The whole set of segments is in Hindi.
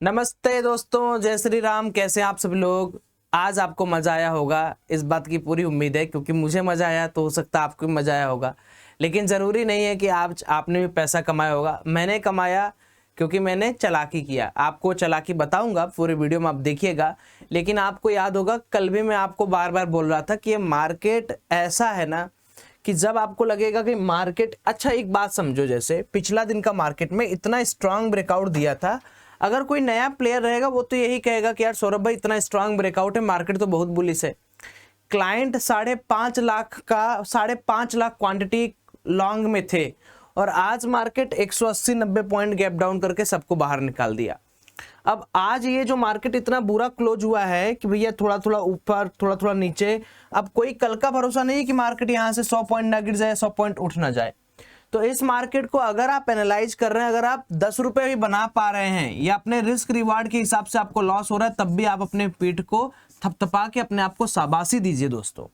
नमस्ते दोस्तों, जय श्री राम। कैसे हैं आप सभी लोग। आज आपको मजा आया होगा, इस बात की पूरी उम्मीद है, क्योंकि मुझे मजा आया तो हो सकता है आपको भी मजा आया होगा। लेकिन ज़रूरी नहीं है कि आपने भी पैसा कमाया होगा। मैंने कमाया क्योंकि मैंने चालाकी किया। आपको चालाकी बताऊंगा, पूरे वीडियो में आप देखिएगा। लेकिन आपको याद होगा, कल भी मैं आपको बार बार बोल रहा था कि ये मार्केट ऐसा है ना कि जब आपको लगेगा कि मार्केट अच्छा, एक बात समझो, जैसे पिछला दिन का मार्केट में इतना स्ट्रांग ब्रेकआउट दिया था। अगर कोई नया प्लेयर रहेगा वो तो यही कहेगा कि यार सौरभ भाई इतना स्ट्रांग ब्रेकआउट है, मार्केट तो बहुत बुलिश है। क्लाइंट 5.5 लाख क्वांटिटी लॉन्ग में थे और आज मार्केट 180-90 पॉइंट गैप डाउन करके सबको बाहर निकाल दिया। अब आज ये जो मार्केट इतना बुरा क्लोज हुआ है कि भैया थोड़ा थोड़ा ऊपर थोड़ा थोड़ा नीचे। अब कोई कल का भरोसा नहीं है कि मार्केट यहां से 100 पॉइंट ना गिर जाए, 100 पॉइंट उठ ना जाए। तो इस मार्केट को अगर आप एनालाइज कर रहे हैं, अगर आप 10 रुपए भी बना पा रहे हैं या अपने रिस्क रिवार्ड के हिसाब से आपको लॉस हो रहा है, तब भी आप अपने पीठ को थपथपा के अपने आप को शाबाशी दीजिए। दोस्तों,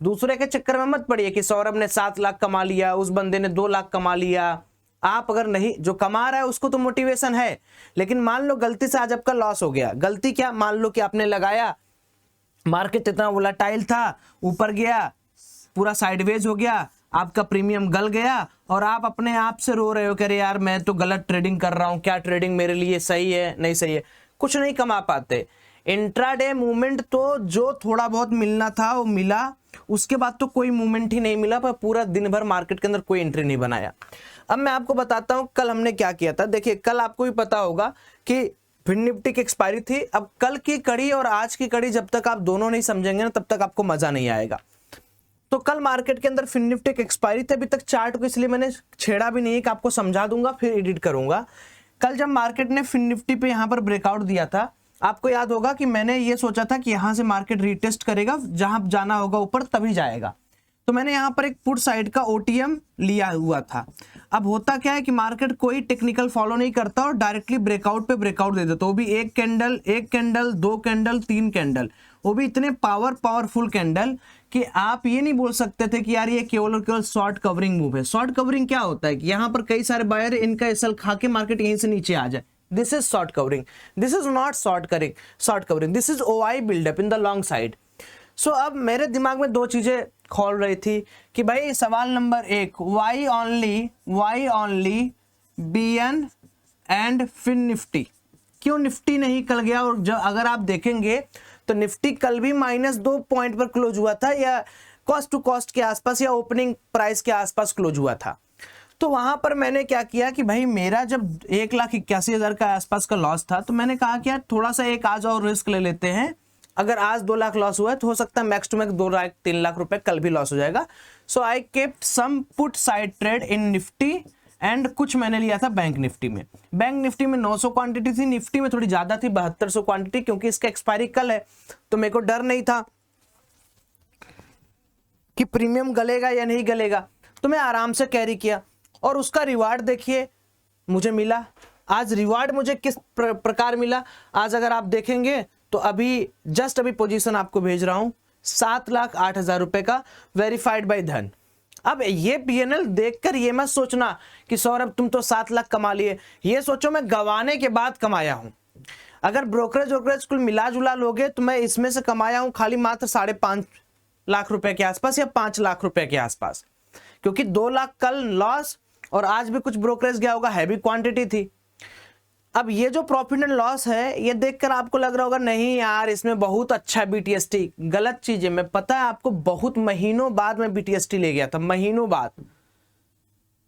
दूसरे के चक्कर में मत पड़िए कि सौरभ ने 7 लाख कमा लिया, उस बंदे ने 2 लाख कमा लिया। आप अगर नहीं, जो कमा रहा है उसको तो मोटिवेशन है, लेकिन मान लो गलती से आज आपका लॉस हो गया। गलती क्या, मान लो कि आपने लगाया, मार्केट इतना वोलेटाइल था, ऊपर गया, पूरा साइडवेज हो गया, आपका प्रीमियम गल गया और आप अपने आप से रो रहे हो कि अरे यार मैं तो गलत ट्रेडिंग कर रहा हूं, क्या ट्रेडिंग मेरे लिए सही है नहीं सही है। कुछ नहीं कमा पाते। इंट्राडे मूवमेंट तो जो थोड़ा बहुत मिलना था वो मिला, उसके बाद तो कोई मूवमेंट ही नहीं मिला, पर पूरा दिन भर मार्केट के अंदर कोई एंट्री नहीं बनाया। अब मैं आपको बताता हूं कल हमने क्या किया था। देखिए, कल आपको भी पता होगा कि फिन निफ्टी की एक्सपायरी थी। अब कल की कड़ी और आज की कड़ी जब तक आप दोनों नहीं समझेंगे ना, तब तक आपको मजा नहीं आएगा। तो कल मार्केट के अंदर फिन निफ्टी की एक्सपायरी थी। अभी तक चार्ट को इसलिए मैंने छेड़ा भी नहीं है कि आपको समझा दूंगा फिर एडिट करूंगा। कल जब मार्केट ने फिन निफ्टी पे यहां पर ब्रेकआउट दिया था, आपको याद होगा कि मैंने ये सोचा था कि यहां से मार्केट रीटेस्ट करेगा, जहां जाना होगा ऊपर तभी जाएगा। तो मैंने यहां पर एक पुट साइड का ओटीएम लिया हुआ था। अब होता क्या है कि मार्केट कोई टेक्निकल फॉलो नहीं करता और डायरेक्टली ब्रेकआउट पे ब्रेकआउट दे देता, वो भी एक कैंडल, 2 कैंडल, 3 कैंडल, वो भी इतने पावरफुल कैंडल कि आप ये नहीं बोल सकते थे कि यार ये केवल और केवल शॉर्ट कवरिंग मूव है। शॉर्ट कवरिंग क्या होता है कि यहां पर कई सारे बायर इनका एसएल खा के मार्केट यहीं से नीचे आ जाए। This is short covering, this is not short covering, this is OI buildup in the long side. So अब मेरे दिमाग में दो चीजें खोल रही थी कि भाई सवाल number 1, why only BN and fin Nifty, क्यों निफ्टी नहीं कल गया। और जब अगर आप देखेंगे तो निफ्टी कल भी -2 पॉइंट पर क्लोज हुआ था, या कॉस्ट टू कॉस्ट के आसपास या ओपनिंग प्राइस के आसपास क्लोज हुआ था। तो वहां पर मैंने क्या किया कि भाई मेरा जब 1,81,000 का आसपास का लॉस था, तो मैंने कहा कि यार थोड़ा सा एक आज और रिस्क ले लेते हैं। अगर आज 2 लाख लॉस हुआ है तो हो सकता है मैक्स टू मैक्स 2-3 लाख रुपए कल भी लॉस हो जाएगा। So I kept some put side trade in Nifty and कुछ मैंने लिया था बैंक निफ्टी में। बैंक निफ्टी में 900 क्वांटिटी थी, निफ्टी में थोड़ी ज्यादा थी, 7200 क्वांटिटी, क्योंकि इसका एक्सपायरी कल है तो मेरे को डर नहीं था कि प्रीमियम गलेगा या नहीं गलेगा, तो मैं आराम से कैरी किया। और उसका रिवार्ड देखिए मुझे मिला। आज रिवार्ड मुझे किस प्रकार मिला, आज अगर आप देखेंगे तो अभी पोजीशन आपको भेज रहा हूं 7,08,000 रुपए का, वेरीफाइड बाय धन। अब ये पीएनएल देखकर ये मत सोचना कि सौरभ तुम तो 7 लाख कमा लिए, ये सोचो मैं गंवाने के बाद कमाया हूं। अगर ब्रोकरेज कुल मिला जुला लोगे तो मैं इसमें से कमाया हूं खाली मात्र 5.5 लाख रुपए के आसपास या 5 लाख रुपए के आसपास, क्योंकि 2 लाख कल लॉस और आज भी कुछ ब्रोकरेज गया होगा, हैवी क्वांटिटी थी। अब ये जो प्रॉफिट एंड लॉस है, ये देखकर आपको लग रहा होगा नहीं यार इसमें बहुत अच्छा बीटीएसटी, गलत चीज है। मैं पता है आपको, बहुत महीनों बाद मैं बीटीएसटी ले गया था, महीनों बाद।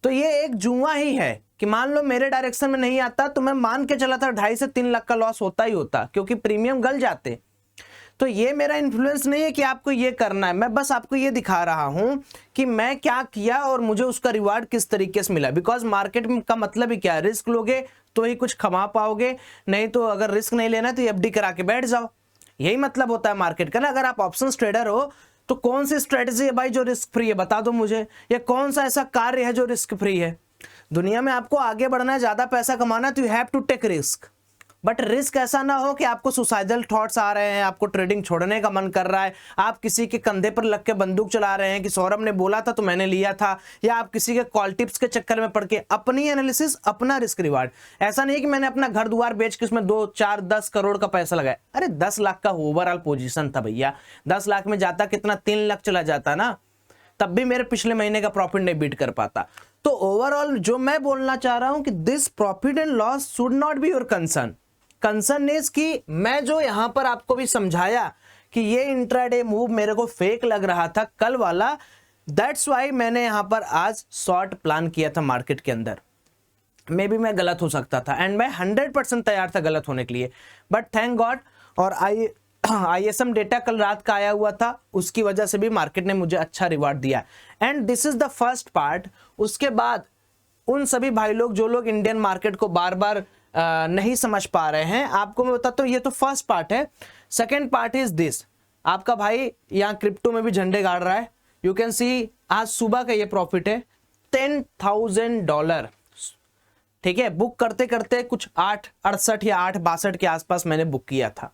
तो ये एक जुआ ही है कि मान लो मेरे डायरेक्शन में नहीं आता तो मैं मान के चला था 2.5 से 3 लाख का लॉस होता ही होता, क्योंकि प्रीमियम गल जाते। तो ये मेरा इन्फ्लुएंस नहीं है कि आपको ये करना है, मैं बस आपको ये दिखा रहा हूं कि मैं क्या किया और मुझे उसका रिवार्ड किस तरीके से मिला। बिकॉज मार्केट का मतलब ही क्या है, रिस्क लोगे तो ही कुछ कमा पाओगे, नहीं तो अगर रिस्क नहीं लेना तो एफडी करा के बैठ जाओ। यही मतलब होता है मार्केट का ना। अगर आप ऑप्शंस ट्रेडर हो तो कौन सी स्ट्रेटजी है भाई जो रिस्क फ्री है, बता दो मुझे, या कौन सा ऐसा कार्य है जो रिस्क फ्री है। दुनिया में आपको आगे बढ़ना है, ज्यादा पैसा कमाना है, तो you have to take risk. बट रिस्क ऐसा ना हो कि आपको सुसाइडल थॉट्स आ रहे हैं, आपको ट्रेडिंग छोड़ने का मन कर रहा है, आप किसी के कंधे पर लग के बंदूक चला रहे हैं कि सौरभ ने बोला था तो मैंने लिया था, या आप किसी के कॉल टिप्स के चक्कर में पड़ के। अपनी एनालिसिस, अपना रिस्क रिवार्ड। ऐसा नहीं कि मैंने अपना घर द्वार बेच के उसमें 2, 4, 10 करोड़ का पैसा लगाया। अरे 10 लाख का ओवरऑल पोजीशन था भैया, 10 लाख में जाता कितना, 3 लाख चला जाता ना, तब भी मेरे पिछले महीने का प्रॉफिट नहीं बीट कर पाता। तो ओवरऑल जो मैं बोलना चाह रहा हूं कि this profit and loss should not be your concern. Concern is कि मैं जो यहां पर आपको भी समझाया कि ये इंट्राडे मूव मेरे को फेक लग रहा था कल वाला, दैट्स वाई मैंने यहां पर आज शॉर्ट प्लान किया था मार्केट के अंदर। मे बी मैं गलत हो सकता था एंड मैं 100% तैयार था गलत होने के लिए, बट थैंक गॉड। और ISM डेटा कल रात का आया हुआ था, उसकी वजह से भी मार्केट ने मुझे अच्छा रिवार्ड दिया। And this is the first part. उसके बाद उन सभी भाई लोग जो लोग इंडियन मार्केट को बार बार नहीं समझ पा रहे हैं, आपको मैं बताता हूं, ये तो फर्स्ट पार्ट है। सेकेंड पार्ट इज दिस, आपका भाई यहाँ क्रिप्टो में भी झंडे गाड़ रहा है। यू कैन सी आज सुबह का ये प्रॉफिट है $10,000, ठीक है। बुक करते करते कुछ 868 या 862 के आसपास मैंने बुक किया था।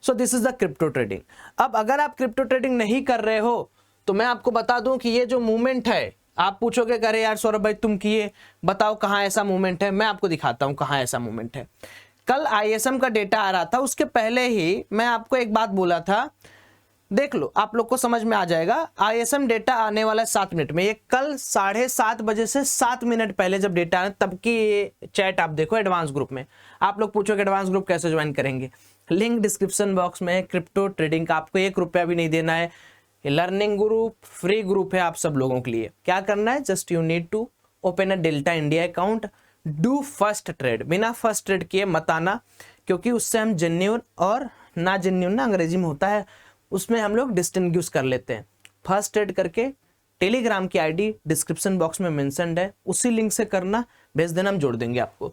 सो this is the crypto trading. अब अगर आप क्रिप्टो ट्रेडिंग नहीं कर रहे हो तो मैं आपको बता दूं कि ये जो मूवमेंट है, आप पूछोगे अरे यार सौरभ भाई तुम किए, बताओ कहां ऐसा मूवमेंट है। मैं आपको दिखाता हूं कहां ऐसा मूवमेंट है। कल ISM का डेटा आ रहा था, उसके पहले ही मैं आपको एक बात बोला था, देख लो आप लोग को समझ में आ जाएगा। ISM डेटा आने वाला है 7 मिनट में। ये कल 7:30 बजे से 7 मिनट पहले जब डेटा आया तब की ये चैट आप देखो एडवांस ग्रुप में। आप लोग पूछोगे एडवांस ग्रुप कैसे ज्वाइन करेंगे, लिंक डिस्क्रिप्शन बॉक्स में है। क्रिप्टो ट्रेडिंग का आपको 1 रुपया भी नहीं देना है, लर्निंग ग्रुप फ्री ग्रुप है आप सब लोगों के लिए। क्या करना है, just you need to open a Delta India account, do first trade. बिना फर्स्ट ट्रेड किए मत आना, क्योंकि उससे हम जेन्युइन और ना जेन्युइन ना अंग्रेजी में होता है, उसमें हम लोग डिस्टिंग्विश कर लेते हैं। फर्स्ट ट्रेड करके टेलीग्राम की ID डिस्क्रिप्शन बॉक्स में मेंशन्ड है, उसी लिंक से करना, भेज देना, हम जोड़ देंगे आपको।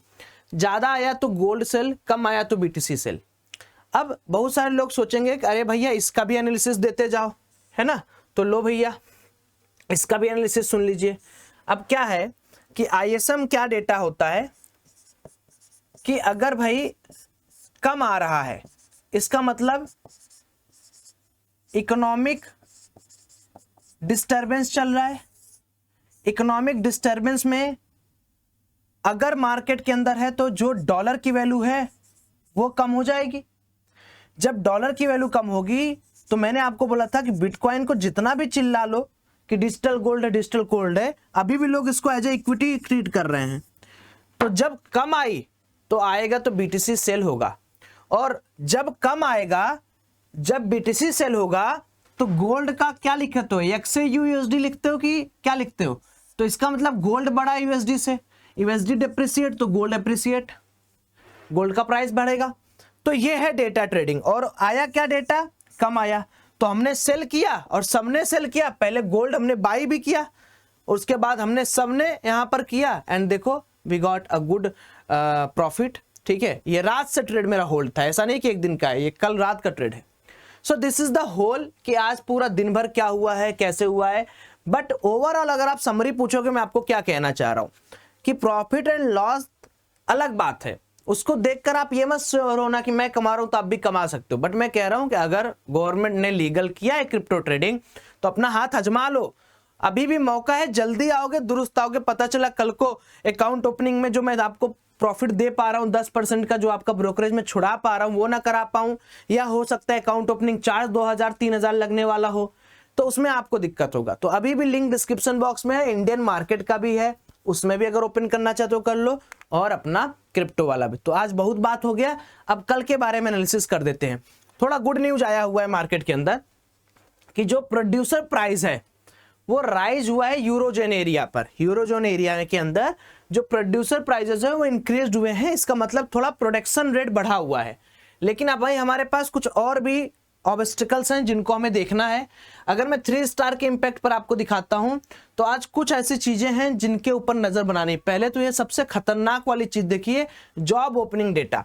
ज्यादा आया तो गोल्ड सेल, कम आया तो BTC सेल। अब बहुत सारे लोग सोचेंगे कि अरे भैया इसका भी एनालिसिस देते जाओ, है ना, तो लो भैया इसका भी एनालिसिस सुन लीजिए। अब क्या है कि ISM क्या डेटा होता है कि अगर भाई कम आ रहा है, इसका मतलब इकोनॉमिक डिस्टरबेंस चल रहा है। इकोनॉमिक डिस्टरबेंस में अगर मार्केट के अंदर है तो जो डॉलर की वैल्यू है वो कम हो जाएगी। जब डॉलर की वैल्यू कम होगी तो मैंने आपको बोला था कि बिटकॉइन को जितना भी चिल्ला लो कि डिजिटल गोल्ड है, डिजिटल गोल्ड है, अभी भी लोग इसको एज ए इक्विटी ट्रीट कर रहे हैं। तो जब कम आई तो आएगा तो BTC सेल होगा, और जब कम आएगा, जब BTC सेल होगा तो गोल्ड का क्या लिखते हो, XAUUSD लिखते हो कि क्या लिखते हो, तो इसका मतलब गोल्ड बढ़ा USD से, USD डिप्रिशिएट तो गोल्ड अप्रिशिएट, गोल्ड का प्राइस बढ़ेगा। तो ये है डेटा ट्रेडिंग। और आया क्या डेटा, कम आया तो हमने सेल किया, और सबने सेल किया। पहले गोल्ड हमने बाई भी किया, उसके बाद हमने सबने यहां पर किया, एंड देखो we got a good profit, ठीक है। ये रात से ट्रेड मेरा होल्ड था, ऐसा नहीं कि एक दिन का है, ये कल रात का ट्रेड है। So this is the whole कि आज पूरा दिन भर क्या हुआ है, कैसे हुआ है। बट ओवरऑल अगर आप समरी पूछोगे, मैं आपको क्या कहना चाह रहा हूं कि प्रॉफिट एंड लॉस अलग बात है, उसको देखकर आप ये मत रोना कि मैं कमा रहा हूं तो आप भी कमा सकते हो। बट मैं कह रहा हूं कि अगर गवर्नमेंट ने लीगल किया है क्रिप्टो ट्रेडिंग तो अपना हाथ आजमा लो, अभी भी मौका है, जल्दी आओगे दुरुस्त आओगे। पता चला कल को अकाउंट ओपनिंग में जो मैं आपको प्रॉफिट दे पा रहा हूं 10% का, जो आपका ब्रोकरेज में छुड़ा पा रहा हूं वो ना करा पाऊं, या हो सकता है अकाउंट ओपनिंग चार्ज 2000-3000 लगने वाला हो, तो उसमें आपको दिक्कत होगा। तो अभी भी लिंक डिस्क्रिप्शन बॉक्स में है, इंडियन मार्केट का भी है, उसमें भी अगर ओपन करना चाहते हो कर लो, और अपना क्रिप्टो वाला भी। तो आज बहुत बात हो गया, अब कल के बारे में एनालिसिस कर देते हैं। थोड़ा गुड न्यूज आया हुआ है मार्केट के अंदर कि जो प्रोड्यूसर प्राइस है वो राइज हुआ है यूरोजोन एरिया पर। यूरोजोन एरिया के अंदर जो प्रोड्यूसर प्राइसेस है वो इंक्रीज हुए हैं, इसका मतलब थोड़ा प्रोडक्शन रेट बढ़ा हुआ है। लेकिन अब भाई हमारे पास कुछ और भी ऑब्स्टिकल्स हैं जिनको हमें देखना है। अगर मैं 3 स्टार के इंपैक्ट पर आपको दिखाता हूं तो आज कुछ ऐसी चीजें हैं जिनके ऊपर नजर बनानी। पहले तो ये सबसे खतरनाक वाली चीज देखिए, जॉब ओपनिंग डेटा।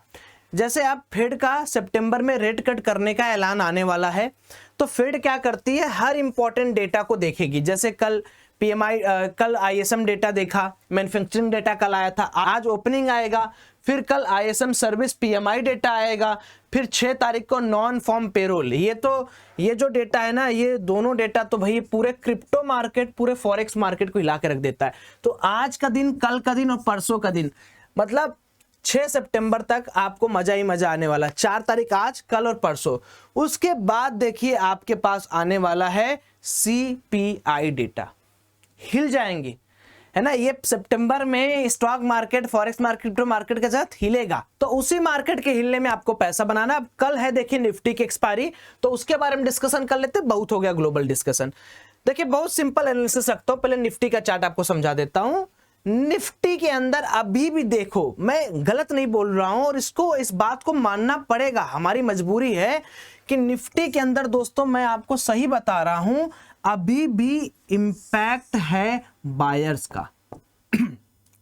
जैसे आप फेड का सितंबर में रेट कट करने का ऐलान आने वाला है, तो फेड क्या करती है, हर इंपॉर्टेंट डेटा को देखेगी। जैसे कल PMI, कल ISM डेटा देखा, मैन्युफैक्चरिंग डेटा कल आया था, आज ओपनिंग आएगा, फिर कल ISM सर्विस PMI डेटा आएगा, फिर 6 तारीख को नॉन फॉर्म पेरोल। ये जो डेटा है ना, ये दोनों डेटा तो भाई पूरे क्रिप्टो मार्केट, पूरे फॉरेक्स मार्केट को हिला के रख देता है। तो आज का दिन, कल का दिन और परसों का दिन, मतलब 6 सितंबर तक आपको मजा ही मजा आने वाला। 4 तारीख आज, कल और परसों। उसके बाद देखिए आपके पास आने वाला है CPI डेटा। हिल जाएंगे, है ना, ये सितंबर में stock market, forex market, crypto market के साथ हिलेगा, तो उसी मार्केट के हिलने में आपको पैसा बनाना। अब कल है देखिए निफ्टी की एक्सपायरी, तो उसके बारे में डिस्कशन कर लेते। बहुत हो गया ग्लोबल डिस्कशन। देखिए बहुत सिंपल एनालिसिस रखता हूं, पहले निफ्टी का चार्ट आपको समझा देता हूं। निफ्टी के अंदर अभी भी देखो, मैं गलत नहीं बोल रहा हूं, और इस बात को मानना पड़ेगा, हमारी मजबूरी है कि निफ्टी के अंदर दोस्तों मैं आपको सही बता रहा हूं, अभी भी इंपैक्ट है बायर्स का।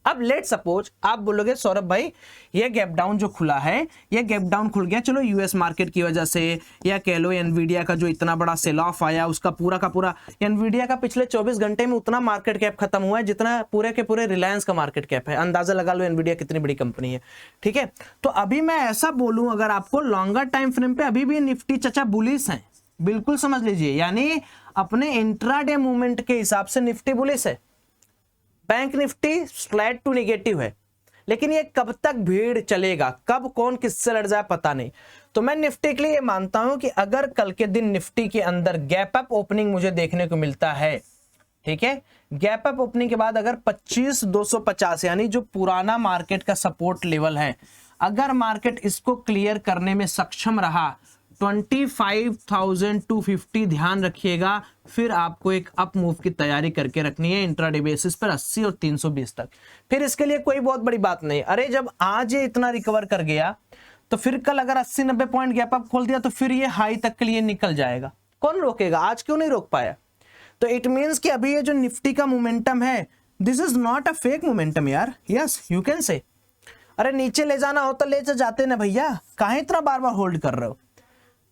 अब लेट सपोज आप बोलोगे सौरभ भाई ये गैप डाउन जो खुला है, ये गैप डाउन खुल गया, चलो यूएस मार्केट की वजह से, या कह लो एनवीडिया का जो इतना बड़ा सेल ऑफ आया, उसका पूरा का पूरा, एनवीडिया का पिछले 24 घंटे में उतना मार्केट कैप खत्म हुआ है जितना पूरे के पूरे रिलायंस का मार्केट कैप है। अंदाजा लगा लो एनवीडिया कितनी बड़ी कंपनी है, ठीक है। तो अभी मैं ऐसा बोलूं, अगर आपको लॉन्गर टाइम फ्रेम पे अभी भी निफ्टी चचा बुलिश है, बिल्कुल समझ लीजिए, यानी अपने इंट्राडे मूवमेंट के हिसाब से निफ्टी बुलिश है। Bank Nifty flat to negative है, लेकिन ये कब तक भीड़ चलेगा, कब कौन किससे लड़ जाए पता नहीं। तो मैं निफ्टी के लिए ये मानता हूं कि अगर कल के दिन निफ्टी के अंदर गैप अप ओपनिंग मुझे देखने को मिलता है, ठीक है, गैप अप ओपनिंग के बाद अगर 25,250 यानी जो पुराना मार्केट का सपोर्ट लेवल है, अगर मार्केट इसको क्लियर करने में सक्षम रहा, 25,250 ध्यान रखिएगा, फिर आपको एक अप मूव की तैयारी करके रखनी है इंट्राडे बेसिस पर 80 और 320 तक। फिर इसके लिए कोई बहुत बड़ी बात नहीं, अरे जब आज ये इतना रिकवर कर गया तो फिर कल अगर 80-90 पॉइंट गैप अप खोल दिया तो फिर ये हाई तक के लिए निकल जाएगा, कौन रोकेगा? आज क्यों नहीं रोक पाया? तो इट मींस कि अभी ये जो निफ्टी का मोमेंटम है, this is not a fake momentum यार, यस यू कैन से। अरे नीचे ले जाना हो तो ले जाते ना भैया, काहे इतना बार बार होल्ड कर रहे हो?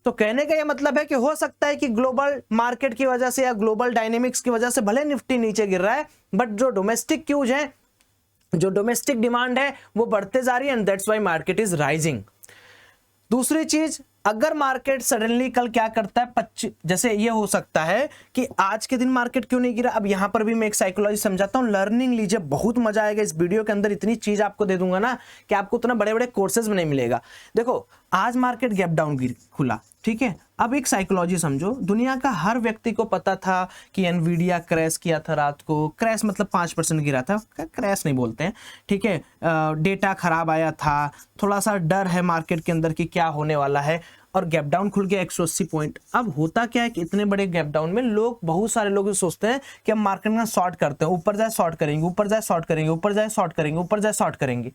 तो कहने का यह मतलब है कि हो सकता है कि ग्लोबल मार्केट की वजह से या ग्लोबल डायनेमिक्स की वजह से भले निफ्टी नीचे गिर रहा है, बट जो डोमेस्टिक क्यूज है, जो डोमेस्टिक डिमांड है वो बढ़ते जा रही है, and that's why market is rising. दूसरी चीज, अगर मार्केट सडनली कल क्या करता है, 25, जैसे ये हो सकता है कि आज के दिन मार्केट क्यों नहीं गिरा। अब यहां पर भी मैं एक साइकोलॉजी समझाता हूं, लर्निंग लीजिए, बहुत मजा आएगा इस वीडियो के अंदर। इतनी चीज आपको दे दूंगा ना कि आपको उतना बड़े बड़े कोर्सेज में नहीं मिलेगा। देखो आज मार्केट गैप डाउन खुला, ठीक है। अब एक साइकोलॉजी समझो, दुनिया का हर व्यक्ति को पता था कि एनवीडिया क्रैश किया था रात को, क्रैश मतलब 5% गिरा था, क्रैश नहीं बोलते हैं, ठीक है। डेटा खराब आया था, थोड़ा सा डर है मार्केट के अंदर कि क्या होने वाला है, और गैप डाउन खुल गया 180 पॉइंट। अब होता क्या है कि इतने बड़े गैप डाउन में लोग, बहुत सारे लोग सोचते हैं कि हम मार्केट में शॉर्ट करते हैं, ऊपर जाए शॉर्ट करेंगे, ऊपर जाए शॉर्ट करेंगे, ऊपर जाए शॉर्ट करेंगे, ऊपर जाए शॉर्ट करेंगे।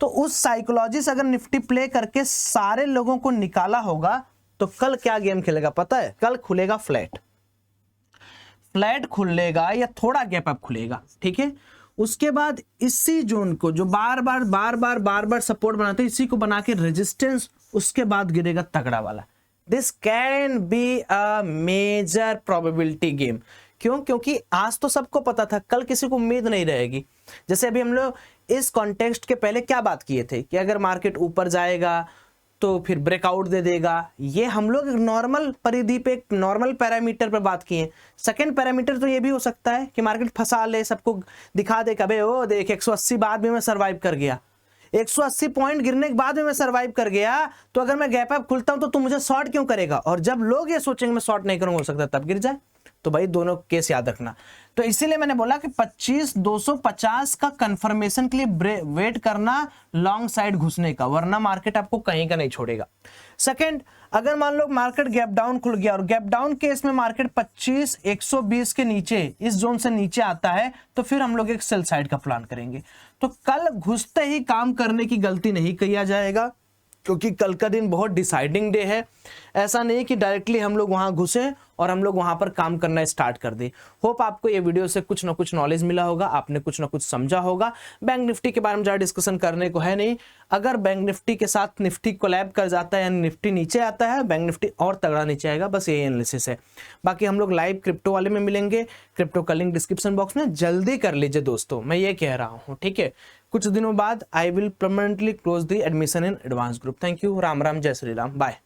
तो उस साइकोलॉजी से अगर निफ्टी प्ले करके सारे लोगों को निकाला होगा तो कल क्या गेम खेलेगा पता है? कल खुलेगा फ्लैट, फ्लैट खुलेगा या थोड़ा गैप अप खुलेगा, ठीक है। उसके बाद इसी जोन को जो बार बार सपोर्ट बनाते हैं, इसी को बना के रेजिस्टेंस, उसके बाद गिरेगा तगड़ा वाला। This can be a major probability game. क्यों? क्योंकि आज तो सबको पता था, कल किसी को उम्मीद नहीं रहेगी। जैसे अभी हम लोग इस कॉन्टेक्स्ट के पहले क्या बात किए थे कि अगर मार्केट ऊपर जाएगा तो फिर ब्रेकआउट दे देगा, ये हम लोग नॉर्मल परिधि पे, नॉर्मल पैरामीटर पे बात किए। सेकंड पैरामीटर तो ये भी हो सकता है कि मार्केट फंसा ले, सबको दिखा दे कबे ओ देख 180 बाद भी मैं सरवाइव कर गया, 180 पॉइंट गिरने के बाद भी मैं सरवाइव कर गया, तो अगर मैं गैप अप खुलता हूं तो तू मुझे शॉर्ट क्यों करेगा? और जब लोग ये सोचेंगे मैं शॉर्ट नहीं करूंगा, हो सकता है तब गिर जाए। तो भाई दोनों केस याद रखना। तो इसीलिए मैंने बोला कि 25,250 का कंफर्मेशन के लिए वेट करना लॉन्ग साइड घुसने का, वरना मार्केट आपको कहीं का नहीं छोड़ेगा। सेकंड, अगर मान लो मार्केट गैप डाउन खुल गया और गैप डाउन केस में मार्केट 25,120 के नीचे, इस जोन से नीचे आता है, तो फिर हम लोग एक सेल साइड का प्लान करेंगे। तो कल घुसते ही काम करने की गलती नहीं किया जाएगा, क्योंकि कल का दिन बहुत डिसाइडिंग डे है। ऐसा नहीं कि डायरेक्टली हम लोग वहां घुसे और हम लोग वहां पर काम करना स्टार्ट कर दें। होप आपको ये वीडियो से कुछ ना कुछ नॉलेज मिला होगा, आपने कुछ ना कुछ समझा होगा। बैंक निफ्टी के बारे में ज़्यादा डिस्कशन करने को है नहीं। अगर बैंक निफ्टी के साथ निफ्टी कोलैब कर जाता है, यानी निफ्टी नीचे आता है, बैंक निफ्टी और तगड़ा नीचे आएगा, बस यही एनालिसिस है। बाकी हम लोग लाइव क्रिप्टो वाले में मिलेंगे, क्रिप्टो का लिंक डिस्क्रिप्शन बॉक्स में, जल्दी कर लीजिए दोस्तों, मैं ये कह रहा हूँ, ठीक है। कुछ दिनों बाद I will permanently close the admission in advance group. Thank you, Ram Ram, जय श्री राम, बाय।